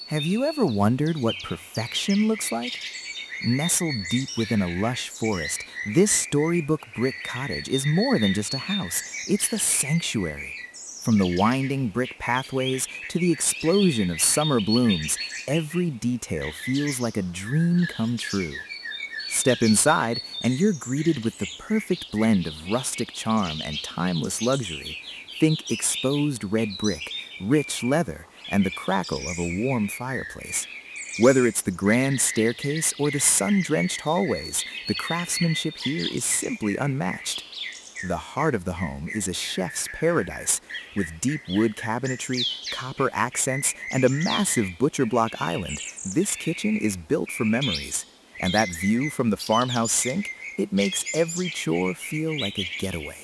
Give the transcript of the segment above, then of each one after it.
Have you ever wondered what perfection looks like? Nestled deep within a lush forest, this storybook brick cottage is more than just a house. It's the sanctuary. From the winding brick pathways to the explosion of summer blooms, every detail feels like a dream come true. Step inside and you're greeted with the perfect blend of rustic charm and timeless luxury. Think exposed red brick, rich leather, and the crackle of a warm fireplace. Whether it's the grand staircase or the sun-drenched hallways, the craftsmanship here is simply unmatched. The heart of the home is a chef's paradise, with deep wood cabinetry, copper accents, and a massive butcher block island. This kitchen is built for memories. And that view from the farmhouse sink, it makes every chore feel like a getaway.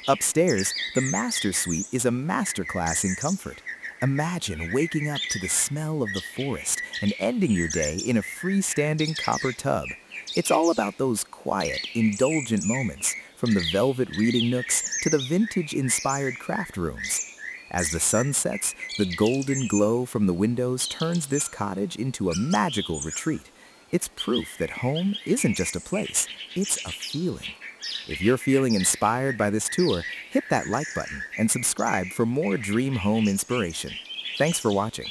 Upstairs, the master suite is a masterclass in comfort. Imagine waking up to the smell of the forest and ending your day in a freestanding copper tub. It's all about those quiet, indulgent moments, from the velvet reading nooks to the vintage-inspired craft rooms. As the sun sets, the golden glow from the windows turns this cottage into a magical retreat. It's proof that home isn't just a place, it's a feeling. If you're feeling inspired by this tour, hit that like button and subscribe for more dream home inspiration. Thanks for watching.